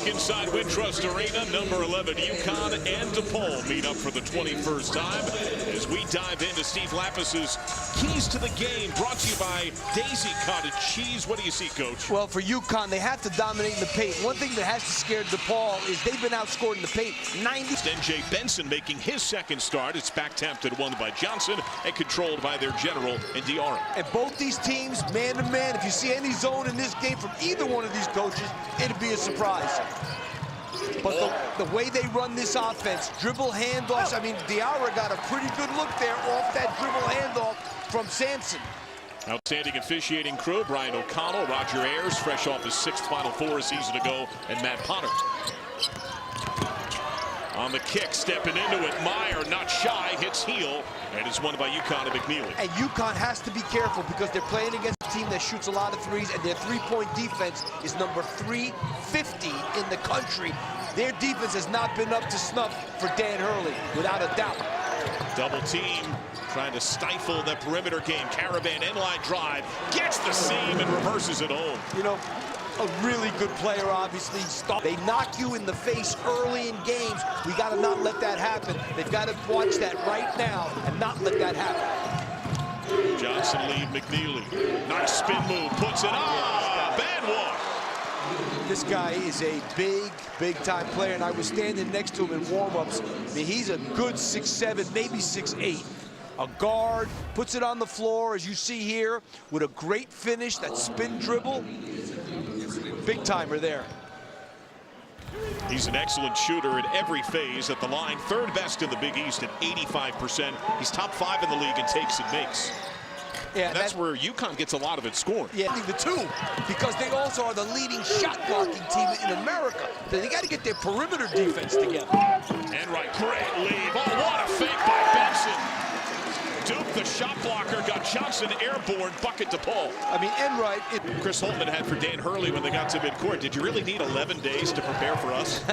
Back inside Wintrust Arena, number 11 UConn and DePaul meet up for the 21st time as we dive into Steve Lappis's keys to the game, brought to you by Daisy Cottage Cheese. What do you see, Coach? Well, for UConn, they have to dominate in the paint. One thing that has to scare DePaul is they've been outscored in the paint. 90. NJ Benson making his second start. It's back tapped and won by Johnson and controlled by their general and Diarra. And both these teams, man to man, if you see any zone in this game from either one of these coaches, it'd be a surprise. But the way they run this offense, dribble handoffs, I mean, Diarra got a pretty good look there off that dribble handoff from Sampson. Outstanding officiating crew, Brian O'Connell, Roger Ayers, fresh off his 6th Final Four a season ago, and Matt Potter. On the kick, stepping into it, Meyer, not shy, hits heel, and it's won by UConn and McNeely. And UConn has to be careful because they're playing against a team that shoots a lot of threes, and their three-point defense is number 350 in the country. Their defense has not been up to snuff for Dan Hurley, without a doubt. Double team, trying to stifle the perimeter game. Caravan inline drive, gets the seam and reverses it home. You know, a really good player, obviously. They knock you in the face early in games. We got to not let that happen. They've got to watch that right now and not let that happen. Johnson lead McNeely. Nice spin move, puts it on. Bad one. This guy is a big-time player, and I was standing next to him in warm-ups. I mean, he's a good 6'7", maybe 6'8". A guard, puts it on the floor, as you see here, with a great finish, that spin dribble. Big timer there. He's an excellent shooter in every phase at the line. 3rd best in the Big East at 85%. He's top 5 in the league in takes and makes. Yeah, and that's where UConn gets a lot of its scoring. Yeah, the two, because they also are the leading shot blocking team in America. So they got to get their perimeter defense together. Enright, great lead. Oh, what a fake by Benson. Duke, the shot blocker, got Johnson airborne, bucket to Paul. I mean, Enright. Chris Holtman had for Dan Hurley when they got to midcourt. Did you really need 11 days to prepare for us?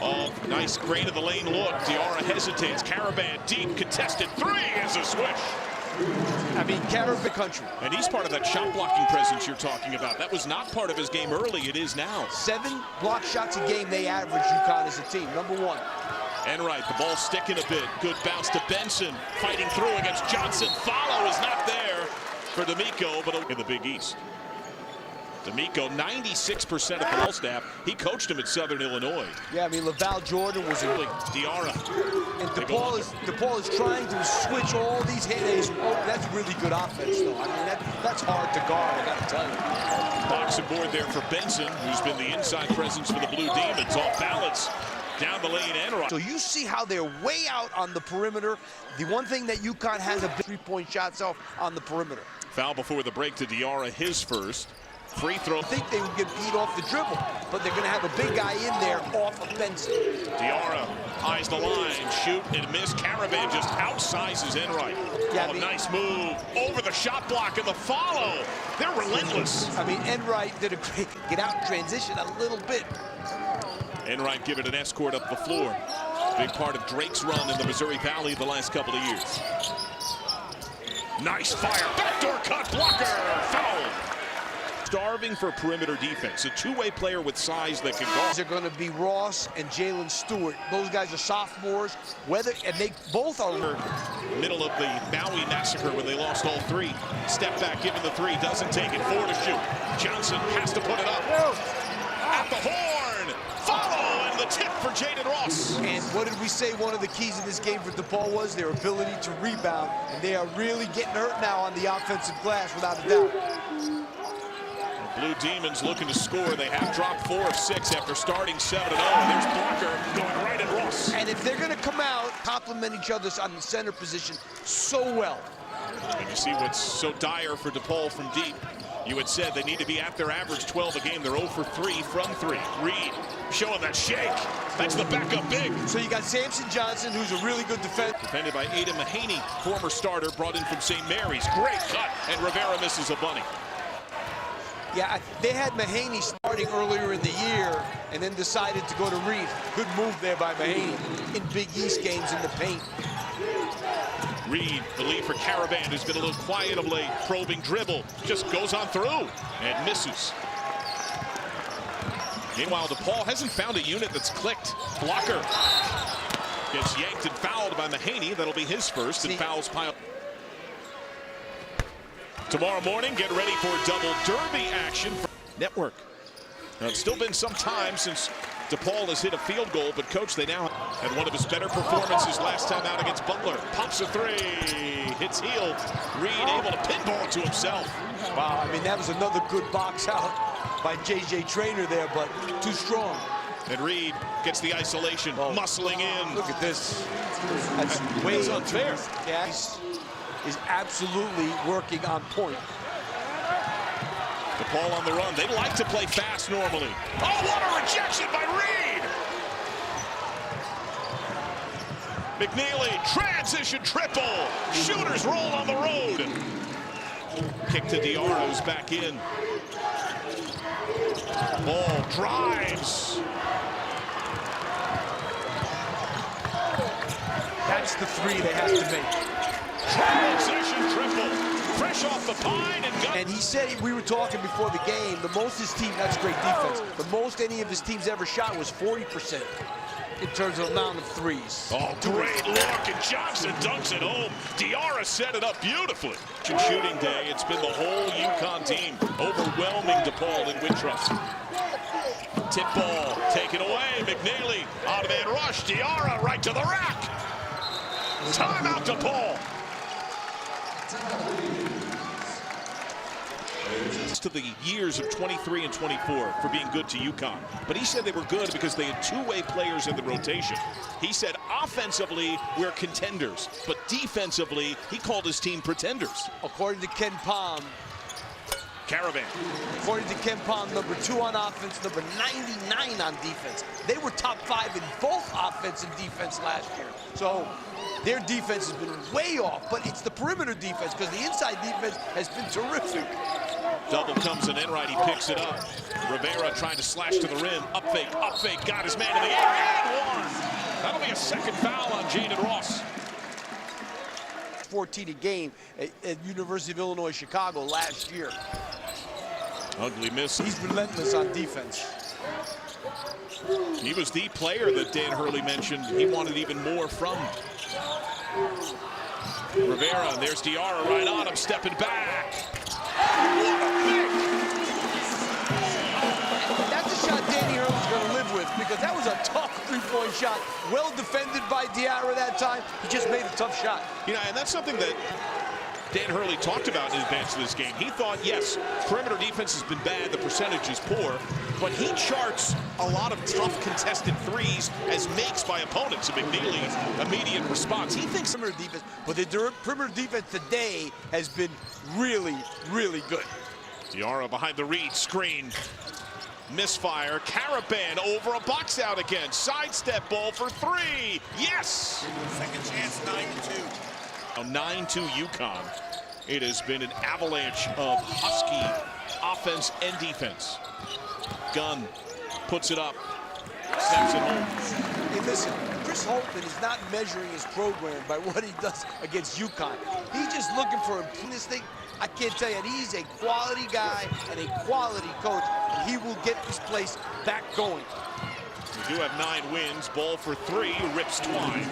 Oh, nice grain of the lane look. Diarra hesitates. Caravan deep, contested 3 is a swish. I mean, Caravan country. And he's part of that shot blocking presence you're talking about. That was not part of his game early. It is now. 7 block shots a game they average, UConn as a team, number 1. Enright, the ball sticking a bit. Good bounce to Benson. Fighting through against Johnson. Follow is not there for D'Amico, but in the Big East. D'Amico, 96% of ball snap. He coached him at Southern Illinois. Yeah, I mean, LaVall Jordan was a Diarra. And DePaul is trying to switch all these hands. Oh, that's really good offense, though. I mean, that's hard to guard, I got to tell you. Box and board there for Benson, who's been the inside presence for the Blue Demons. Off balance. Down the lane, Enright. So you see how they're way out on the perimeter. The one thing that UConn has a big 3-point shots off on the perimeter. Foul before the break to Diarra, his first. Free throw. I think they would get beat off the dribble, but they're going to have a big guy in there off of Benson. Diarra eyes the line, shoot and miss. Caravan just outsizes Enright. Yeah, oh, nice move over the shot block and the follow. They're relentless. I mean, Enright did a great get out in transition a little bit. Enright give it an escort up the floor. Big part of Drake's run in the Missouri Valley the last couple of years. Nice fire, backdoor cut, blocker, foul. Starving for perimeter defense. A two-way player with size that can guard. They're going to be Ross and Jalen Stewart. Those guys are sophomores. And they both are. Middle of the Maui massacre when they lost all 3. Step back, giving the 3, doesn't take it. 4 to shoot. Johnson has to put it up. At the horn. Follow and the tip for Jaden Ross. And what did we say one of the keys in this game for DePaul was? Their ability to rebound. And they are really getting hurt now on the offensive glass, without a doubt. Blue Demons looking to score. They have dropped 4 of 6 after starting 7-0. There's Blocker going right at Ross. And if they're going to come out, complement each other on the center position so well. And you see what's so dire for DePaul from deep. You had said they need to be at their average 12 a game. They're 0 for 3 from 3. Reed showing that shake. That's the backup big. So you got Samson Johnson, who's a really good defender. Defended by Ada Mahaney, former starter, brought in from St. Mary's. Great cut, and Rivera misses a bunny. Yeah, they had Mahaney starting earlier in the year and then decided to go to Reed. Good move there by Mahaney in Big East games in the paint. Reed, the lead for Caravan, who's been a little quiet of late. Probing dribble, just goes on through and misses. Meanwhile, DePaul hasn't found a unit that's clicked. Blocker gets yanked and fouled by Mahaney. That'll be his first, and fouls pile. Tomorrow morning, get ready for double derby action. Network. Now, it's still been some time since DePaul has hit a field goal, but coach, they now had one of his better performances last time out against Butler. Pops a three, hits heel. Reed able to pinball it to himself. Wow, I mean, that was another good box out by J.J. Traynor there, but too strong. And Reed gets the isolation, muscling in. Look at this. That's way unfair. Gas is absolutely working on point. DePaul on the run. They like to play fast normally. Oh, what a rejection by Reed! McNeely, transition triple. Shooters roll on the road. Kick to Diarra, who's back in. Ball drives. That's the three they have to make. Transition triple. Fresh off the pine and gun. And he said, we were talking before the game, the most his team, that's great defense, the most any of his teams ever shot was 40% in terms of amount of threes. Oh, great look, and Johnson dunks it home. Diarra set it up beautifully. Shooting day, it's been the whole UConn team overwhelming DePaul in Wintrust. Tip ball taken away, McNeely, out-of-man rush, Diarra right to the rack. Timeout DePaul. To the years of 23 and 24 for being good to UConn. But he said they were good because they had two-way players in the rotation. He said offensively, we're contenders. But defensively, he called his team pretenders. According to Ken Palm, Caravan. According to Ken Palm, number 2 on offense, number 99 on defense. They were top 5 in both offense and defense last year. So their defense has been way off, but it's the perimeter defense because the inside defense has been terrific. Double comes in right, he picks it up. Rivera trying to slash to the rim. Up fake, got his man in the air, and one. That'll be a second foul on Jaden Ross. 14 a game at University of Illinois, Chicago last year. Ugly miss. He's relentless on defense. He was the player that Dan Hurley mentioned he wanted even more from. Rivera, and there's Diarra right on him, stepping back. What a pick! That's a shot Danny Hurley's going to live with because that was a tough three-point shot. Well defended by Diarra that time. He just made a tough shot. You know, and that's something that Dan Hurley talked about in advance of this game. He thought, yes, perimeter defense has been bad, the percentage is poor, but he charts a lot of tough contested threes as makes by opponents. And McNeely's immediate response. He thinks perimeter defense, but the perimeter defense today has been really, really good. Diarra behind the Reed screen. Misfire. Caravan over a box out again. Sidestep ball for 3. Yes! Second chance, 9-2. 9-2 UConn. It has been an avalanche of Husky offense and defense. Gunn puts it up, snaps it home. Hey, listen, Chris Holtman is not measuring his program by what he does against UConn. He's just looking for a thing. I can't tell you, he's a quality guy and a quality coach, and he will get this place back going. We do have 9 wins. Ball for 3, rips Twine.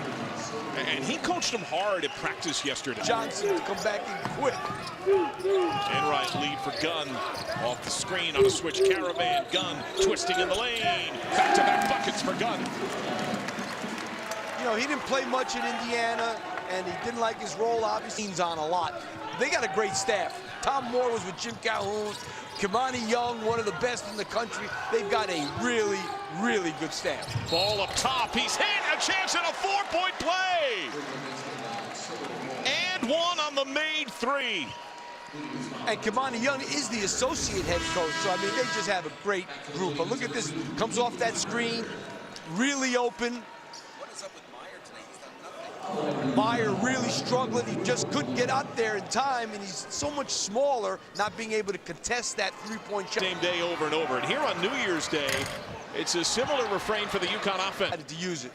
And he coached him hard at practice yesterday. Johnson to come back in quick. Enright lead for Gunn. Off the screen on a switch. Caravan. Gunn twisting in the lane. Back-to-back buckets for Gunn. You know, he didn't play much in Indiana, and he didn't like his role, obviously. He's on a lot. They got a great staff. Tom Moore was with Jim Calhoun. Kimani Young, one of the best in the country. They've got a really, really good staff. Ball up top. He's hit. A chance at a 4-point play. And one on the made 3. And Kimani Young is the associate head coach. So, I mean, they just have a great group. But look at this. Comes off that screen. Really open. Meyer really struggling. He just couldn't get out there in time, and he's so much smaller, not being able to contest that three-point shot. Same day over and over. And here on New Year's Day, it's a similar refrain for the UConn offense. Had to use it.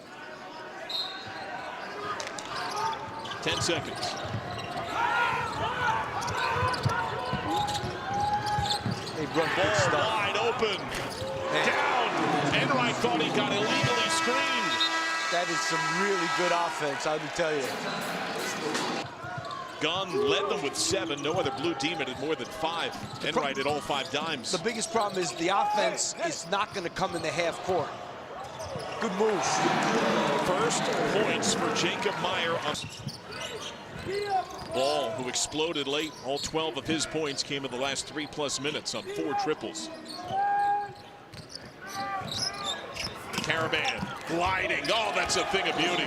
10 seconds. They run Ball good stuff. wide open. Man. Down. I thought he got illegally screened. That is some really good offense, I would tell you. Gunn led them with 7. No other blue demon had more than 5. Enright at all 5 dimes. The biggest problem is the offense is not going to come in the half court. Good move. First points for Jacob Meyer. Ball, who exploded late. All 12 of his points came in the last 3+ minutes on 4 triples. Caravan gliding. Oh, that's a thing of beauty.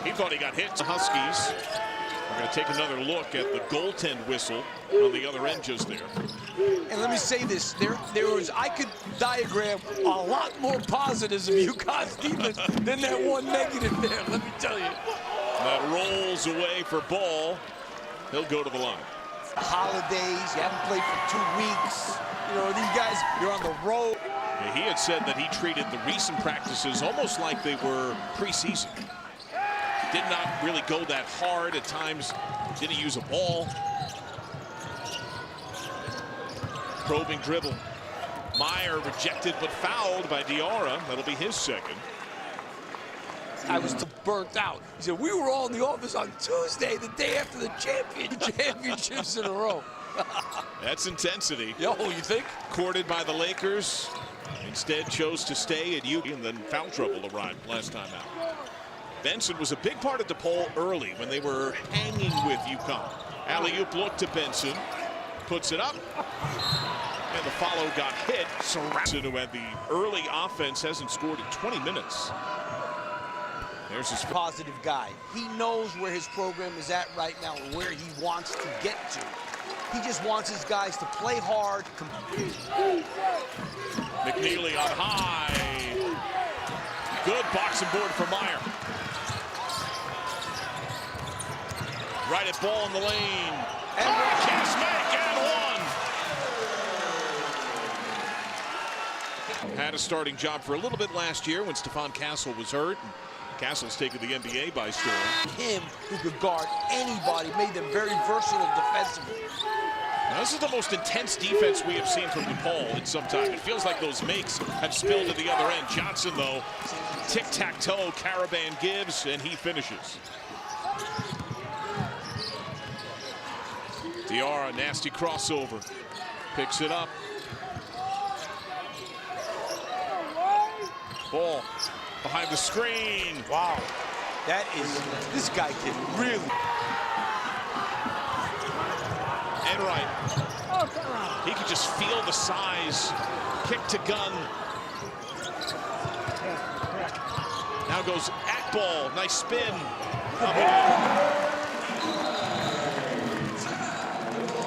He thought he got hit. The Huskies. We're going to take another look at the goaltend whistle on the other end just there. And let me say this, I could diagram a lot more positives of UConn's defense than that one negative there, let me tell you. That rolls away for Ball. He'll go to the line. Holidays, you haven't played for 2 weeks. You know, these guys, you're on the road. Yeah, he had said that he treated the recent practices almost like they were preseason. Did not really go that hard at times. Didn't use a ball. Probing dribble. Meyer rejected but fouled by Diarra. That'll be his second. I was burnt out. He said, we were all in the office on Tuesday, the day after the championships in a row. That's intensity. Yo, you think? Courted by the Lakers. Instead chose to stay at UConn, and then foul trouble arrived last time out. Benson was a big part of DePaul early when they were hanging with UConn. Alley-oop look to Benson. Puts it up. And the follow got hit. Benson, who had the early offense, hasn't scored in 20 minutes. There's his positive guy. He knows where his program is at right now and where he wants to get to. He just wants his guys to play hard. McNeely on high. Good box and board for Meyer. Right at Ball in the lane. And can't make and one. Had a starting job for a little bit last year when Stephon Castle was hurt. Castle's taken the NBA by storm. Him, who could guard anybody, made them very versatile defensively. Now, this is the most intense defense we have seen from DePaul in some time. It feels like those makes have spilled to the other end. Johnson, though, tic-tac-toe, Caravan gives, and he finishes. Diarra, nasty crossover. Picks it up. Ball behind the screen. Wow. This guy can really. Enright. He could just feel the size. Kick to Gunn. Now goes at Ball. Nice spin.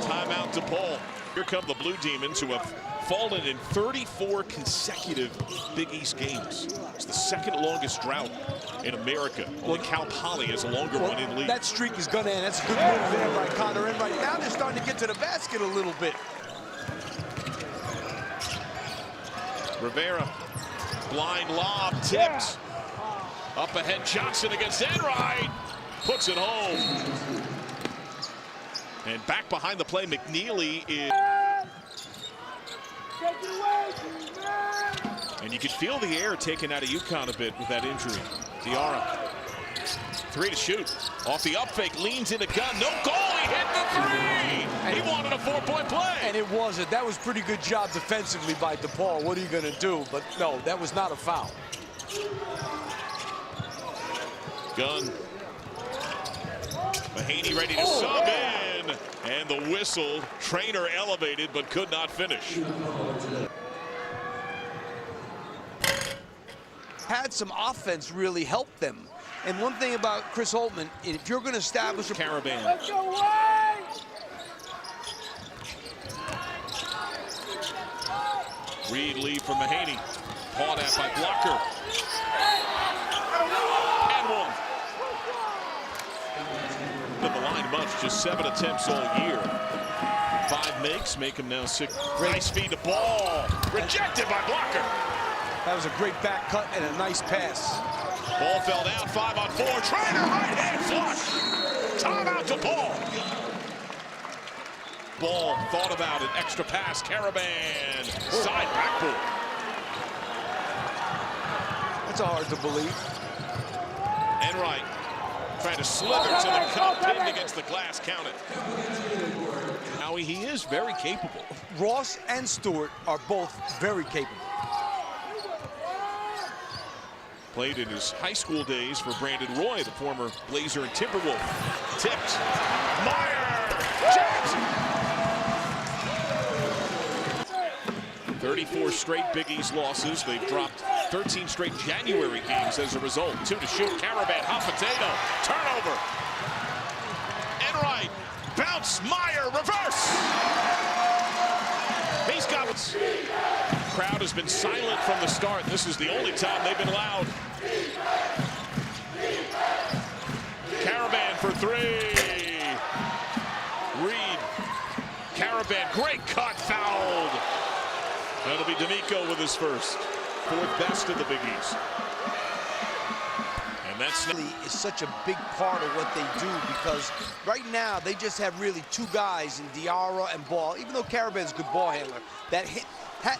Timeout to Ball. Here come the Blue Demons, who have fallen in 34 consecutive Big East games. It's the second longest drought in America. Only Cal Poly has a longer one in league. That streak is going to end. That's a good move there by Connor Enright. Now they're starting to get to the basket a little bit. Rivera, blind lob, tipped. Up ahead, Johnson against Enright. Puts it home. And back behind the play, McNeely is... And you can feel the air taken out of UConn a bit with that injury. Diarra, 3 to shoot. Off the up fake, leans into Gunn. No goal, he hit the 3! He wanted a 4-point play. And it wasn't. That was pretty good job defensively by DePaul. What are you going to do? But no, that was not a foul. Gunn. Mahaney ready to sub in. And the whistle, Trainer elevated but could not finish. Had some offense really help them. And one thing about Chris Holtman, if you're going to establish a... Caravan. Reed lead from Mahaney. Pawed at by Blocker. And one. The line much, just 7 attempts all year. 5 makes, make him now 6. Nice feed to Ball. Rejected by Blocker. That was a great back cut and a nice pass. Ball fell down, 5-on-4. Trainer right hand flush. Timeout to Ball. Ball thought about it. Extra pass. Caravan. Side backboard. That's hard to believe. Enright trying to slither to the cup, pinned against the glass, count it. Now he is very capable. Ross and Stewart are both very capable. Played in his high school days for Brandon Roy, the former Blazer and Timberwolf. Tipped. Meyer! Jackson! 34 straight Big East losses. They've dropped 13 straight January games as a result. 2 to shoot. Caravan, hot potato. Turnover. Enright. Bounce. Meyer. Reverse. He's got it. Crowd has been silent from the start. This is the only time they've been loud. Caravan for 3. Reed. Caravan. Great cut. Fouled. That'll be D'Amico with his first. 4th best in the Big East. And that's Really is such a big part of what they do, because right now they just have really 2 guys in Diarra and Ball. Even though Caravan's a good ball handler, that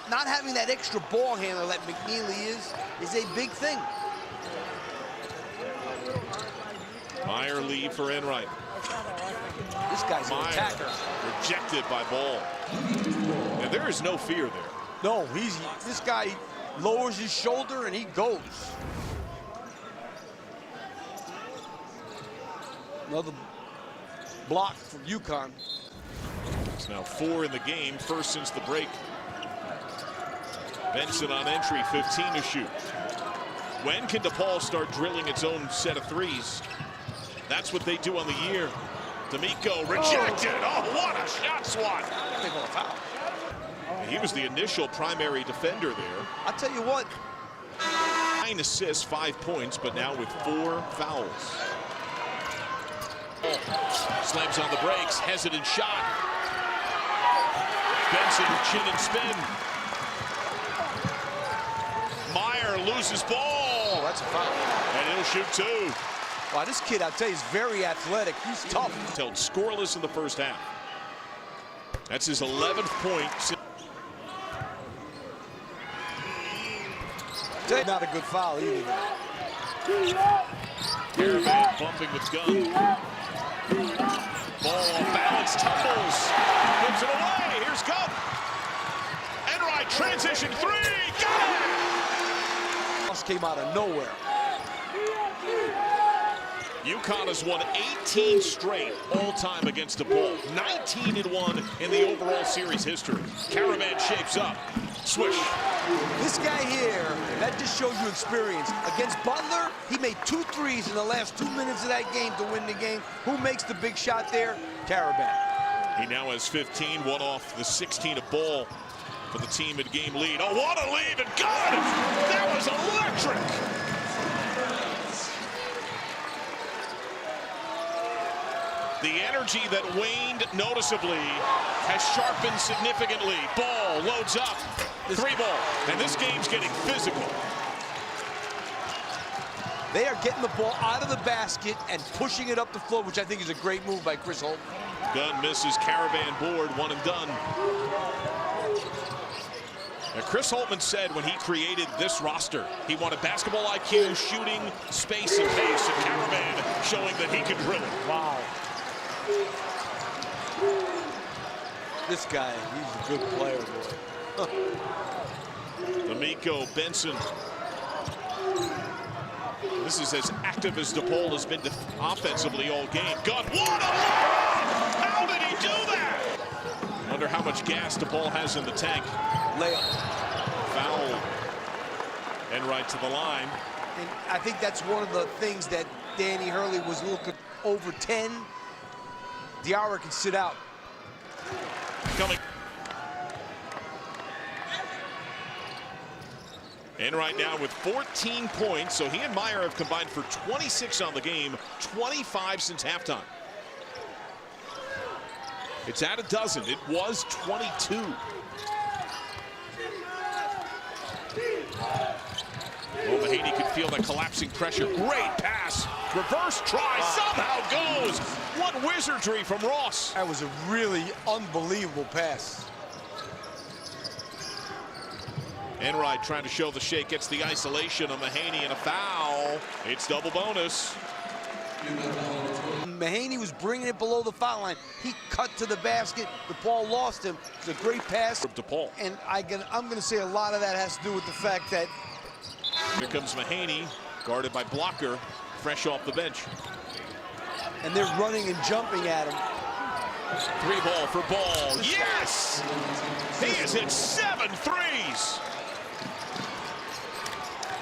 not having that extra ball handler that McNeely is a big thing. Meyer lead for Enright. This guy's an attacker. Rejected by Ball. And there is no fear there. No, this guy lowers his shoulder and he goes. Another block from UConn. It's now 4 in the game, first since the break. Benson on entry, 15 to shoot. When can DePaul start drilling its own set of threes? That's what they do on the year. D'Amico rejected. Oh, what a shot swat. They call a foul. He was the initial primary defender there. I'll tell you what. 9 assists, 5 points, but now with 4 fouls. Slams on the brakes, hesitant shot. Benson chin and spin. Meyer loses ball. Oh, that's a foul. And he'll shoot 2. Wow, this kid, I'll tell you, is very athletic. He's tough. Held scoreless in the first half. That's his 11th point. Not a good foul either. Caravan bumping with Gunn. Ball off balance, tumbles. Gives it away. Here's Gunn. Enright transition 3. Got it! This came out of nowhere. UConn has won 18 straight all-time against DePaul. 19-1 in the overall series history. Caravan shapes up. Swish. This guy here, that just shows you experience. Against Butler, he made 2 threes in the last 2 minutes of that game to win the game. Who makes the big shot there? Caravan. He now has 15, one off the 16 of Ball for the team in game lead. Oh, what a lead, and got it! That was electric! The energy that waned noticeably has sharpened significantly. Ball loads up. 3 ball. And this game's getting physical. They are getting the ball out of the basket and pushing it up the floor, which I think is a great move by Chris Holt. Gunn misses, Caravan board, 1 and done. Now, Chris Holtman said when he created this roster, he wanted basketball IQ, shooting, space, and pace, and Caravan showing that he can drill it. Wow. This guy, he's a good player, boy. D'Amico, Benson. This is as active as DePaul has been offensively all game. Gunn, what a lob! How did he do that? Wonder how much gas DePaul has in the tank. Layup. Foul. Enright to the line. And I think that's one of the things that Danny Hurley was looking over 10. Diarra can sit out. Coming. Enright now with 14 points, so he and Meyer have combined for 26 on the game, 25 since halftime. It's at a dozen. It was 22. Well, Mahaney could feel that collapsing pressure. Great pass. Reverse try. Somehow goes. What wizardry from Ross. That was a really unbelievable pass. Enright trying to show the shake, gets the isolation on Mahaney and a foul. It's double bonus. Mahaney was bringing it below the foul line. He cut to the basket. DePaul lost him. It's a great pass. DePaul. And I'm going to say a lot of that has to do with the fact that... Here comes Mahaney, guarded by Blocker, fresh off the bench. And they're running and jumping at him. 3-ball for Ball. Yes! He has hit 7 threes.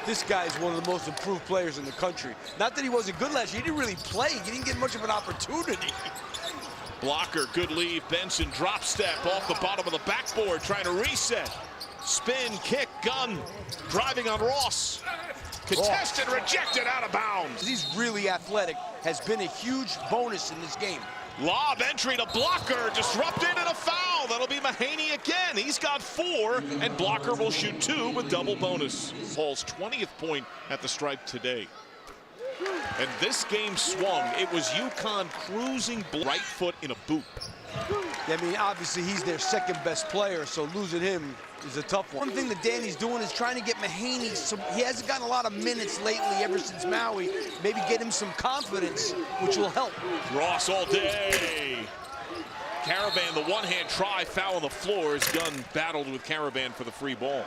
This guy is one of the most improved players in the country. Not that he wasn't good last year. He didn't really play. He didn't get much of an opportunity. Blocker, good lead. Benson drop step off the bottom of the backboard, trying to reset. Spin, kick, gun, driving on Ross. Contested, rejected, out of bounds. He's really athletic. Has been a huge bonus in this game. Lob entry to Blocker, disrupted and a foul. That'll be Mahaney again. He's got 4, and Blocker will shoot 2 with double bonus. Paul's 20th point at the stripe today. And this game swung. It was UConn cruising right foot in a boot. I mean, obviously, he's their second best player, so losing him is a tough one. One thing that Danny's doing is trying to get Mahaney he hasn't gotten a lot of minutes lately ever since Maui. Maybe get him some confidence, which will help. Ross all day. Caravan, the one-hand try, foul on the floor. As Gunn battled with Caravan for the free ball.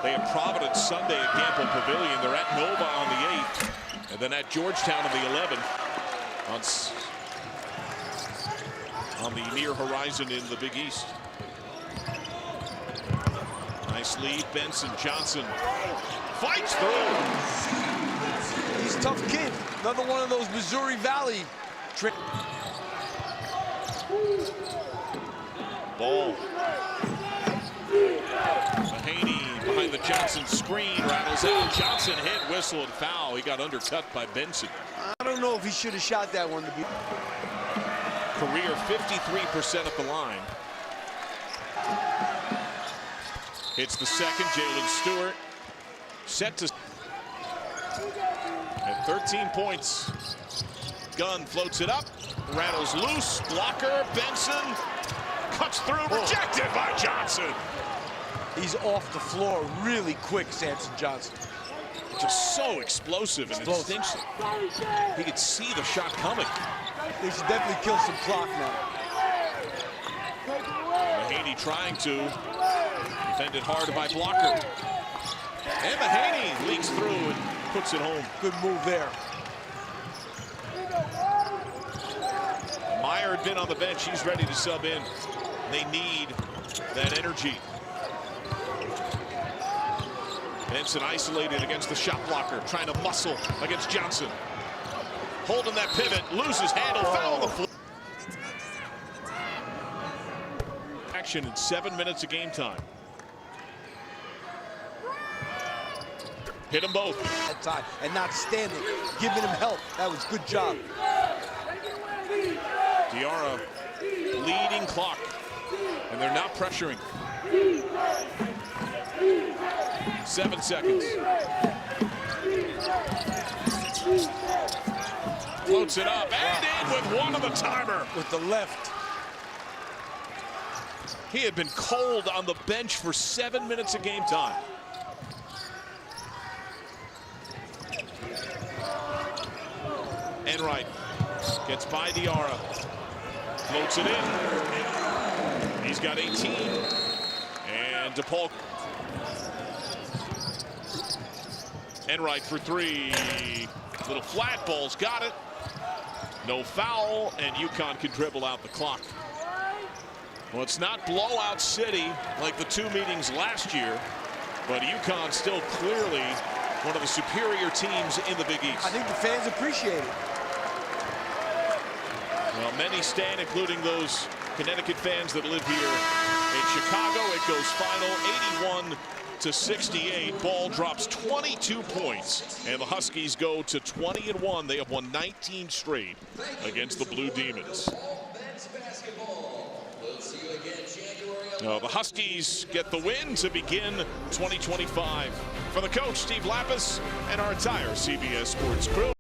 They have Providence Sunday at Gamble Pavilion. They're at Nova on the 8th, and then at Georgetown on the 11th. On the near horizon in the Big East. Nice lead, Benson. Johnson fights through. He's a tough kid. Another one of those Missouri Valley trick. Ball. Mahaney behind the Johnson screen, rattles out. Johnson hit, whistle, and foul. He got undercut by Benson. I don't know if he should have shot that one to be. Career 53% at the line. Hits the second, Jalen Stewart. Set to... At 13 points. Gunn floats it up, rattles loose. Blocker, Benson. Cuts through, rejected by Johnson. He's off the floor really quick, Samson Johnson. Just so explosive and instinctive. He could see the shot coming. They should definitely kill some clock now. Mahaney trying to. Defended hard by Blocker. And Mahaney leaks through and puts it home. Good move there. Meyer had been on the bench. He's ready to sub in. They need that energy. Benson isolated against the shot blocker, trying to muscle against Johnson. Holding that pivot, loses handle, foul on the floor. Action in 7 minutes of game time. Hit them both. That time, and not standing, giving him help. That was good job. Diarra leading clock, and they're not pressuring. 7 seconds. Floats it up and in with one on the timer. With the left. He had been cold on the bench for 7 minutes of game time. Enright gets by Diarra. Floats it in. He's got 18. And DePaul. Enright for 3. Little flat ball's got it. No foul, and UConn can dribble out the clock. Well, it's not blowout city like the 2 meetings last year, but UConn still clearly one of the superior teams in the Big East. I think the fans appreciate it. Well, many stand, including those Connecticut fans that live here in Chicago. It goes final 81-68. Ball drops 22 points, and the Huskies go to 20-1. They have won 19 straight against the Blue Demons. The Huskies get the win to begin 2025. For the coach, Steve Lapis, and our entire CBS Sports crew.